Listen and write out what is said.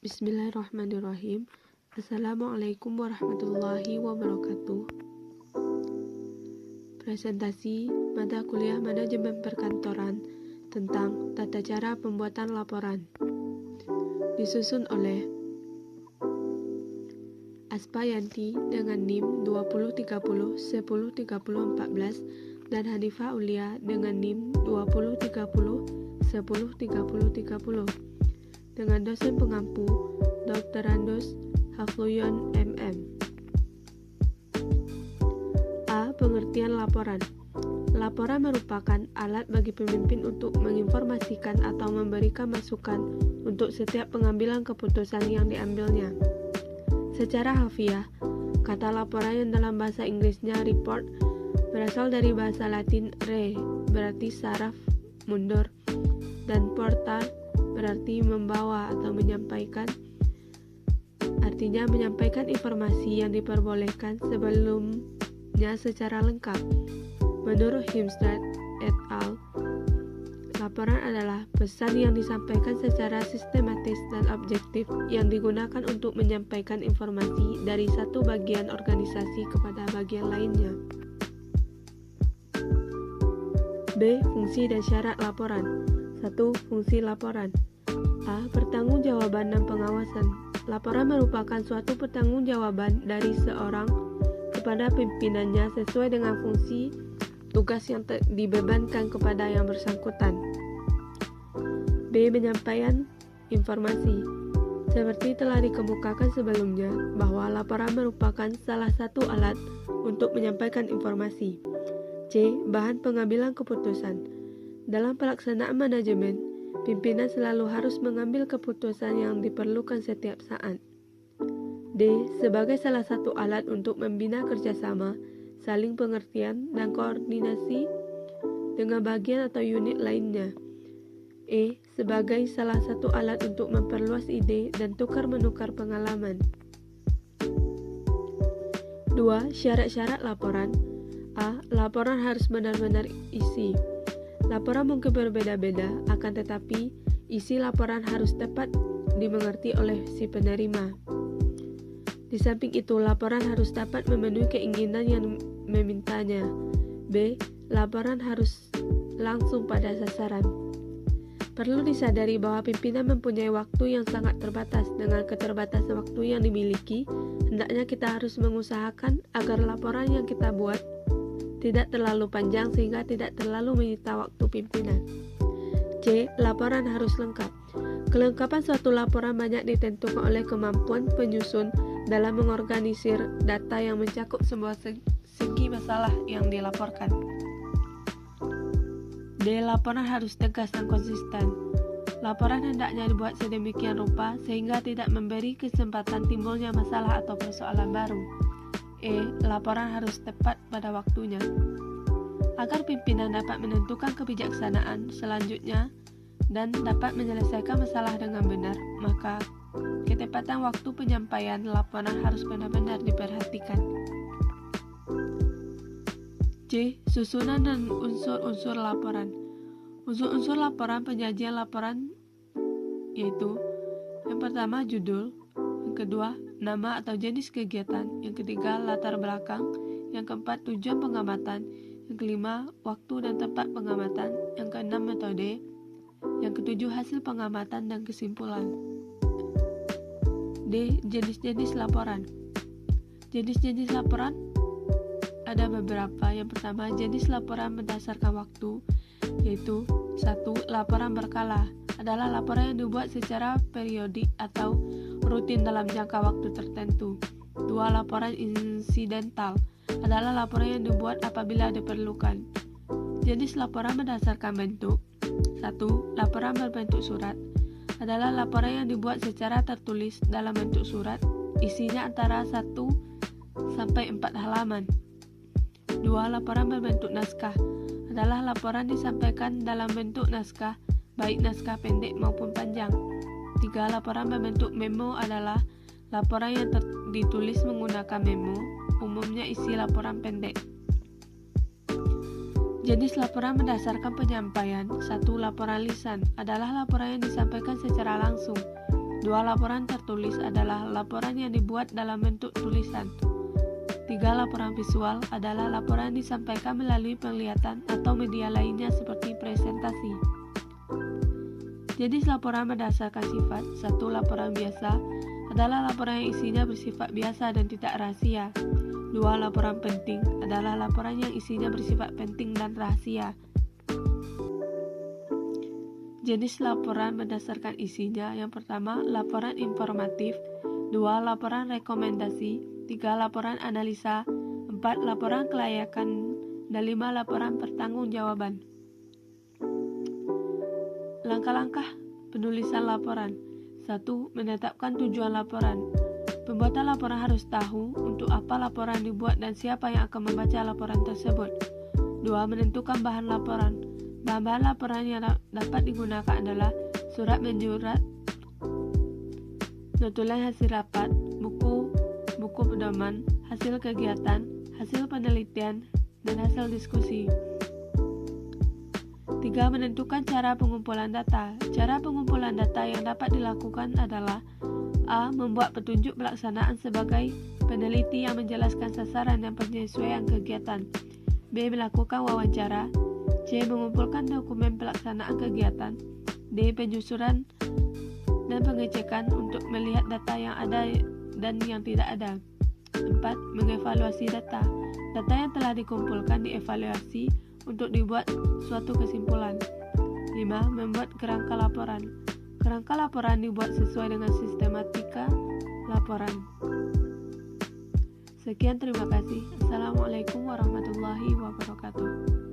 Bismillahirrahmanirrahim. Assalamualaikum warahmatullahi wabarakatuh. Presentasi mata kuliah Manajemen Perkantoran tentang tata cara pembuatan laporan. Disusun oleh Aspayanti dengan NIM 2030103014 dan Hanifah Aulia dengan NIM 2030103030 dengan dosen pengampu Dr. Randos Hafluyon MM. A. Pengertian laporan. Laporan merupakan alat bagi pemimpin untuk menginformasikan atau memberikan masukan untuk setiap pengambilan keputusan yang diambilnya. Secara harfiah, kata laporan yang dalam bahasa Inggrisnya report berasal dari bahasa Latin re, berarti saraf, mundur, dan porta berarti membawa atau menyampaikan, artinya menyampaikan informasi yang diperbolehkan sebelumnya secara lengkap. Menurut Himstad et al., laporan adalah pesan yang disampaikan secara sistematis dan objektif yang digunakan untuk menyampaikan informasi dari satu bagian organisasi kepada bagian lainnya. B. Fungsi dan syarat laporan. 1. Fungsi laporan. A. Pertanggungjawaban dan pengawasan. Laporan merupakan suatu pertanggungjawaban dari seorang kepada pimpinannya sesuai dengan fungsi tugas yang dibebankan kepada yang bersangkutan. B. Penyampaian informasi. Seperti telah dikemukakan sebelumnya, bahwa laporan merupakan salah satu alat untuk menyampaikan informasi. C. Bahan pengambilan keputusan. Dalam pelaksanaan manajemen, pimpinan selalu harus mengambil keputusan yang diperlukan setiap saat. D. Sebagai salah satu alat untuk membina kerjasama, saling pengertian, dan koordinasi dengan bagian atau unit lainnya. E. Sebagai salah satu alat untuk memperluas ide dan tukar-menukar pengalaman. 2. Syarat-syarat laporan. A. Laporan harus benar-benar isi. Laporan mungkin berbeda-beda, akan tetapi isi laporan harus tepat dimengerti oleh si penerima. Di samping itu, laporan harus dapat memenuhi keinginan yang memintanya. B. Laporan harus langsung pada sasaran. Perlu disadari bahwa pimpinan mempunyai waktu yang sangat terbatas. Dengan keterbatasan waktu yang dimiliki, hendaknya kita harus mengusahakan agar laporan yang kita buat tidak terlalu panjang sehingga tidak terlalu menyita waktu pimpinan. C. Laporan harus lengkap. Kelengkapan suatu laporan banyak ditentukan oleh kemampuan penyusun dalam mengorganisir data yang mencakup semua segi masalah yang dilaporkan. D. Laporan harus tegas dan konsisten. Laporan hendaknya dibuat sedemikian rupa sehingga tidak memberi kesempatan timbulnya masalah atau persoalan baru. E. Laporan harus tepat pada waktunya. Agar pimpinan dapat menentukan kebijaksanaan selanjutnya dan dapat menyelesaikan masalah dengan benar, maka ketepatan waktu penyampaian laporan harus benar-benar diperhatikan. C. Susunan dan unsur-unsur laporan. Unsur-unsur laporan penyajian laporan yaitu: yang pertama, judul; yang kedua, nama atau jenis kegiatan; yang ketiga, latar belakang; yang keempat, tujuan pengamatan; yang kelima, waktu dan tempat pengamatan; yang keenam, metode; yang ketujuh, hasil pengamatan dan kesimpulan. D. Jenis-jenis laporan. Jenis-jenis laporan ada beberapa. Yang pertama, jenis laporan berdasarkan waktu, yaitu 1. Laporan berkala adalah laporan yang dibuat secara periodik atau rutin dalam jangka waktu tertentu. 2. Laporan insidental adalah laporan yang dibuat apabila diperlukan. Jenis laporan berdasarkan bentuk. 1. Laporan berbentuk surat adalah laporan yang dibuat secara tertulis dalam bentuk surat, isinya antara 1 sampai 4 halaman. 2. Laporan berbentuk naskah adalah laporan disampaikan dalam bentuk naskah, baik naskah pendek maupun panjang. 3. Laporan berbentuk memo adalah laporan yang ditulis menggunakan memo, umumnya isi laporan pendek. Jenis laporan berdasarkan penyampaian. 1. Laporan lisan adalah laporan yang disampaikan secara langsung. 2. Laporan tertulis adalah laporan yang dibuat dalam bentuk tulisan. 3. Laporan visual adalah laporan yang disampaikan melalui penglihatan atau media lainnya seperti presentasi. Jenis laporan berdasarkan sifat. 1. Laporan biasa adalah laporan yang isinya bersifat biasa dan tidak rahasia. 2. Laporan penting adalah laporan yang isinya bersifat penting dan rahasia. Jenis laporan berdasarkan isinya. Yang pertama, laporan informatif. 2. Laporan rekomendasi. 3. Laporan analisa. 4. Laporan kelayakan. Dan 5. Laporan pertanggungjawaban. Langkah-langkah penulisan laporan. 1. Menetapkan tujuan laporan. Pembuatan laporan harus tahu untuk apa laporan dibuat dan siapa yang akan membaca laporan tersebut. 2. Menentukan bahan laporan. Bahan-bahan laporan yang dapat digunakan adalah surat menyurat, notulen hasil rapat, buku pedoman, hasil kegiatan, hasil penelitian, dan hasil diskusi. 3. Menentukan cara pengumpulan data. Cara pengumpulan data yang dapat dilakukan adalah A. Membuat petunjuk pelaksanaan sebagai peneliti yang menjelaskan sasaran dan penyesuaian kegiatan. B. Melakukan wawancara. C. Mengumpulkan dokumen pelaksanaan kegiatan. D. Penyusuran dan pengecekan untuk melihat data yang ada dan yang tidak ada. 4. Mengevaluasi data. Data yang telah dikumpulkan dievaluasi untuk dibuat suatu kesimpulan. 5. Membuat kerangka laporan. Kerangka laporan dibuat sesuai dengan sistematika laporan. Sekian, terima kasih. Assalamualaikum warahmatullahi wabarakatuh.